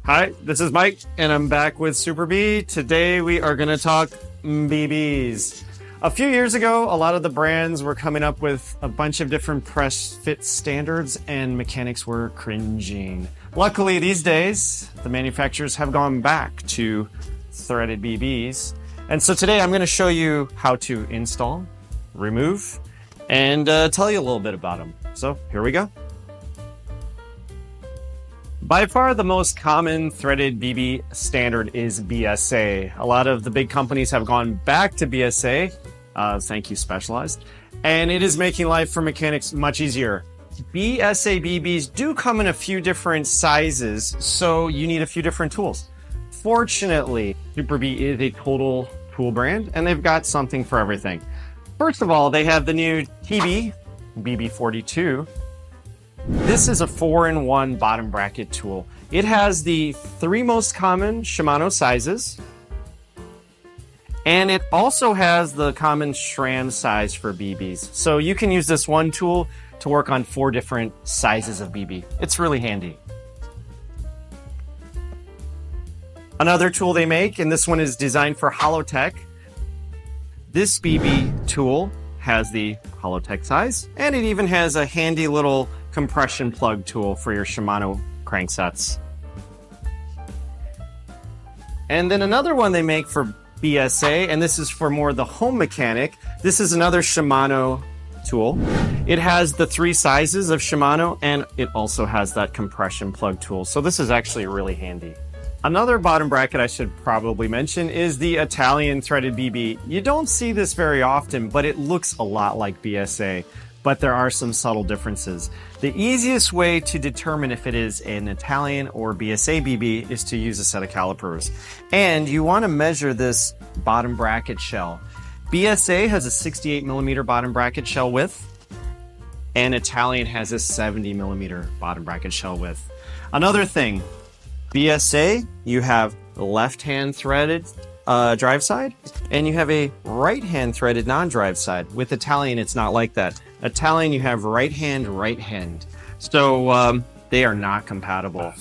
Hi, this is Mike, and I'm back with Super B. Today we are going to talk BBs. A few years ago, a lot of the brands were coming up with a bunch of different press fit standards, and mechanics were cringing. Luckily, these days, the manufacturers have gone back to threaded BBs. And so today I'm going to show you how to install, remove, and tell you a little bit about them. So here we go. By far the most common threaded BB standard is BSA. A lot of the big companies have gone back to BSA. Thank you, Specialized. And it is making life for mechanics much easier. BSA BBs do come in a few different sizes, so you need a few different tools. Fortunately, Super B is a total tool brand, and they've got something for everything. First of all, they have the new TB BB42. This is a 4-in-1 bottom bracket tool. It has the 3 most common Shimano sizes, and it also has the common SRAM size for BBs. So you can use this one tool to work on 4 different sizes of BB. It's really handy. Another tool they make, and this one is designed for Holotech. This BB tool has the Holotech size, and it even has a handy little compression plug tool for your Shimano cranksets. And then another one they make for BSA, and this is for more the home mechanic. This is another Shimano tool. It has the 3 sizes of Shimano, and it also has that compression plug tool. So this is actually really handy. Another bottom bracket I should probably mention is the Italian threaded BB. You don't see this very often, but it looks a lot like BSA, but there are some subtle differences. The easiest way to determine if it is an Italian or BSA BB is to use a set of calipers. And you want to measure this bottom bracket shell. BSA has a 68mm bottom bracket shell width, and Italian has a 70mm bottom bracket shell width. Another thing, BSA, you have left-hand threaded drive side, and you have a right-hand threaded non-drive side. With Italian, it's not like that. Italian, you have right hand. So they are not compatible.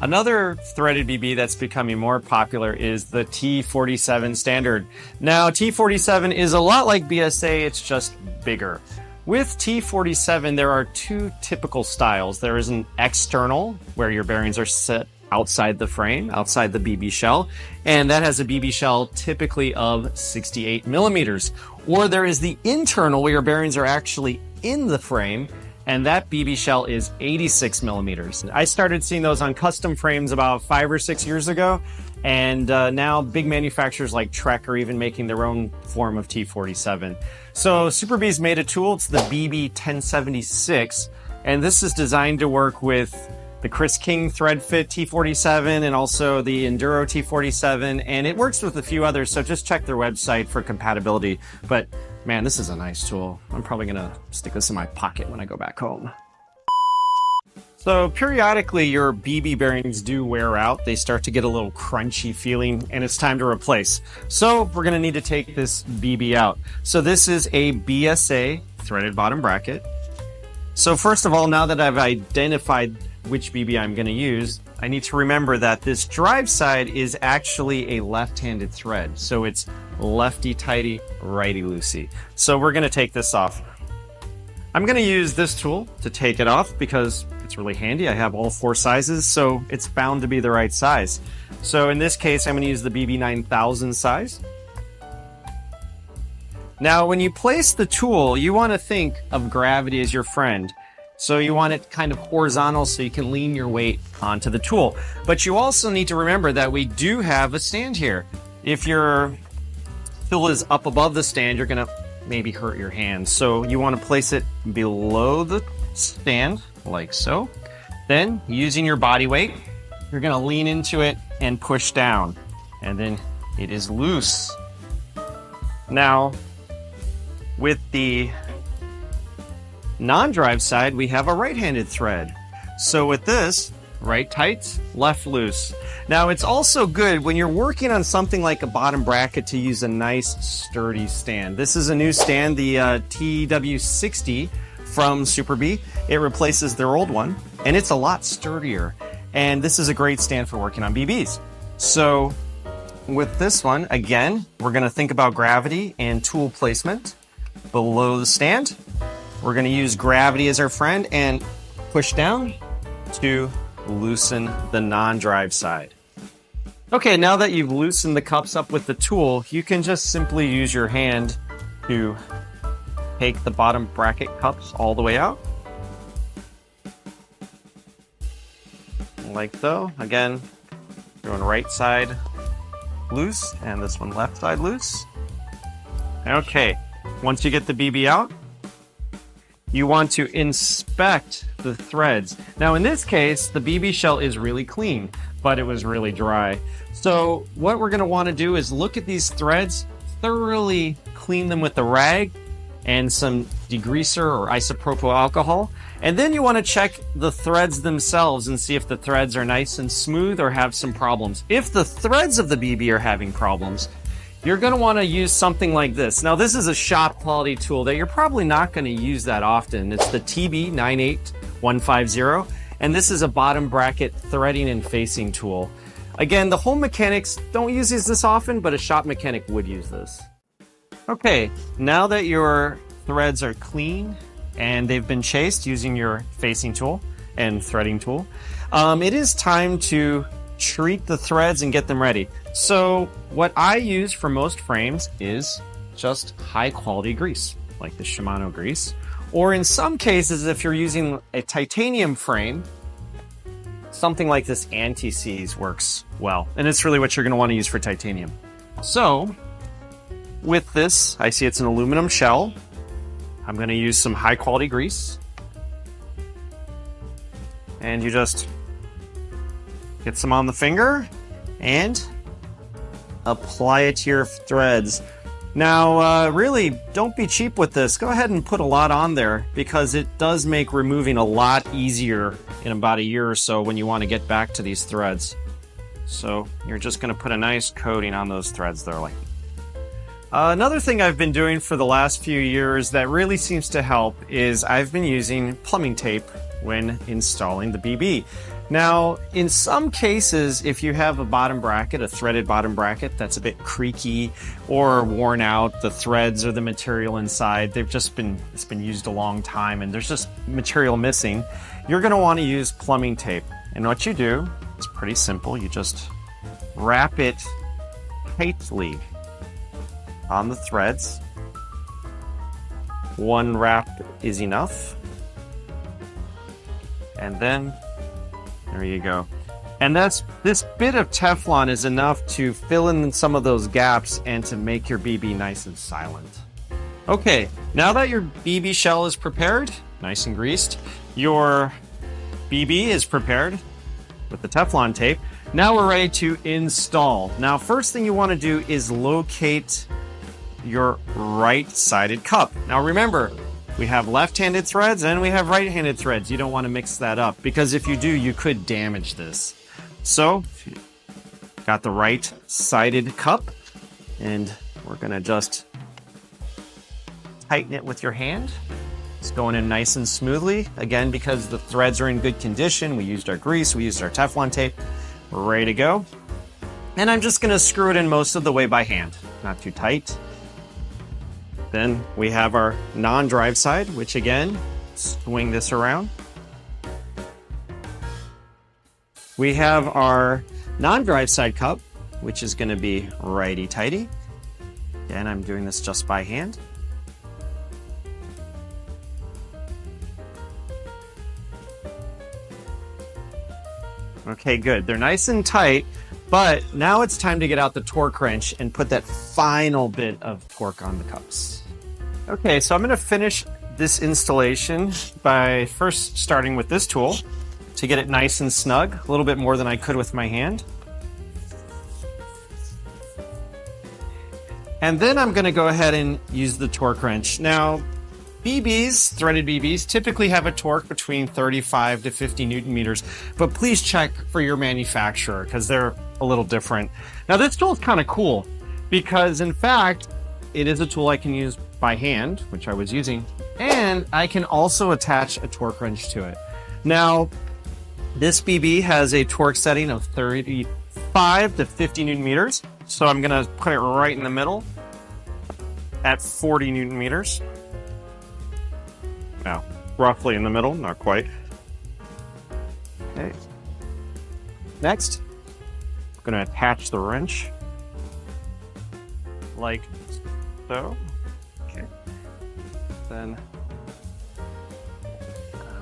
Another threaded BB that's becoming more popular is the T47 standard. Now, T47 is a lot like BSA, it's just bigger. With T47, there are 2 typical styles. There is an external, where your bearings are set outside the frame, outside the BB shell, and that has a BB shell typically of 68mm. Or there is the internal, where your bearings are actually in the frame, and that BB shell is 86mm. I started seeing those on custom frames about 5 or 6 years ago, and now big manufacturers like Trek are even making their own form of T47. So Super B's made a tool, it's the BB1076, and this is designed to work with the Chris King thread fit T47 and also the Enduro T47, and it works with a few others, so just check their website for compatibility. But man, this is a nice tool. I'm probably gonna stick this in my pocket when I go back home. So periodically your BB bearings do wear out. They start to get a little crunchy feeling, and it's time to replace. So we're gonna need to take this BB out. So this is a BSA threaded bottom bracket. So first of all, now that I've identified which BB I'm going to use, I need to remember that this drive side is actually a left-handed thread. So it's lefty-tighty, righty-loosey. So we're going to take this off. I'm going to use this tool to take it off because it's really handy. I have all 4 sizes, so it's bound to be the right size. So in this case, I'm going to use the BB9000 size. Now, when you place the tool, you want to think of gravity as your friend. So you want it kind of horizontal so you can lean your weight onto the tool. But you also need to remember that we do have a stand here. If your tool is up above the stand, you're going to maybe hurt your hand. So you want to place it below the stand, like so. Then, using your body weight, you're going to lean into it and push down. And then it is loose. Now, with the non-drive side, we have a right-handed thread. So with this, right tight, left loose. Now it's also good when you're working on something like a bottom bracket to use a nice sturdy stand. This is a new stand, the TW60 from Super B. It replaces their old one, and it's a lot sturdier. And this is a great stand for working on BBs. So with this one, again, we're going to think about gravity and tool placement below the stand. We're going to use gravity as our friend and push down to loosen the non-drive side. Okay, now that you've loosened the cups up with the tool, you can just simply use your hand to take the bottom bracket cups all the way out. Like so. Again, doing right side loose and this one left side loose. Okay, once you get the BB out, you want to inspect the threads. Now in this case, the BB shell is really clean, but it was really dry. So what we're gonna wanna do is look at these threads, thoroughly clean them with a rag and some degreaser or isopropyl alcohol. And then you wanna check the threads themselves and see if the threads are nice and smooth or have some problems. If the threads of the BB are having problems, you're going to want to use something like this. Now, this is a shop quality tool that you're probably not going to use that often. It's the TB98150, and this is a bottom bracket threading and facing tool. Again, the home mechanics don't use these this often, but a shop mechanic would use this. Okay, now that your threads are clean and they've been chased using your facing tool and threading tool, it is time to treat the threads and get them ready. So what I use for most frames is just high quality grease, like the Shimano grease. Or in some cases, if you're using a titanium frame, something like this anti-seize works well. And it's really what you're gonna wanna use for titanium. So with this, I see it's an aluminum shell. I'm gonna use some high quality grease. And you just get some on the finger and apply it to your threads. Now, really, don't be cheap with this. Go ahead and put a lot on there because it does make removing a lot easier in about a year or so when you want to get back to these threads. So you're just going to put a nice coating on those threads there. Like another thing I've been doing for the last few years that really seems to help is I've been using plumbing tape when installing the BB. Now, in some cases, if you have a bottom bracket, a threaded bottom bracket that's a bit creaky or worn out, the threads or the material inside, it's been used a long time and there's just material missing, you're gonna wanna use plumbing tape. And what you do, it's pretty simple. You just wrap it tightly on the threads. One wrap is enough. And then there you go. And this bit of Teflon is enough to fill in some of those gaps and to make your BB nice and silent. Okay, now that your BB shell is prepared, nice and greased, your BB is prepared with the Teflon tape. Now we're ready to install. Now, first thing you want to do is locate your right-sided cup. Now remember, we have left-handed threads and we have right-handed threads. You don't want to mix that up because if you do, you could damage this. So, got the right-sided cup and we're going to just tighten it with your hand. It's going in nice and smoothly. Again, because the threads are in good condition, we used our grease, we used our Teflon tape. We're ready to go. And I'm just going to screw it in most of the way by hand, not too tight. Then we have our non-drive side, which again, swing this around. We have our non-drive side cup, which is going to be righty-tighty. Again, I'm doing this just by hand. Okay, good. They're nice and tight, but now it's time to get out the torque wrench and put that final bit of torque on the cups. Okay, so I'm going to finish this installation by first starting with this tool to get it nice and snug, a little bit more than I could with my hand. And then I'm going to go ahead and use the torque wrench. Now, BBs, threaded BBs, typically have a torque between 35 to 50 Newton meters, but please check for your manufacturer because they're a little different. Now, this tool is kind of cool because, in fact, it is a tool I can use by hand, which I was using, and I can also attach a torque wrench to it. Now, This BB has a torque setting of 35 to 50 Newton meters. So I'm gonna put it right in the middle at 40 Newton meters. Now, roughly in the middle, not quite. Okay. Next, I'm gonna attach the wrench like so. Okay. Then,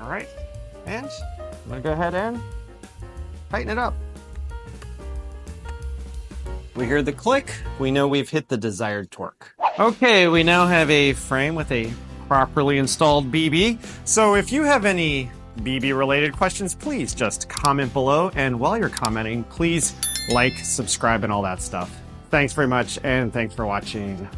all right. And I'm gonna go ahead and tighten it up. We hear the click, we know we've hit the desired torque. Okay, we now have a frame with a properly installed BB. So if you have any BB related questions, please just comment below. And while you're commenting, please like, subscribe, and all that stuff. Thanks very much, and thanks for watching.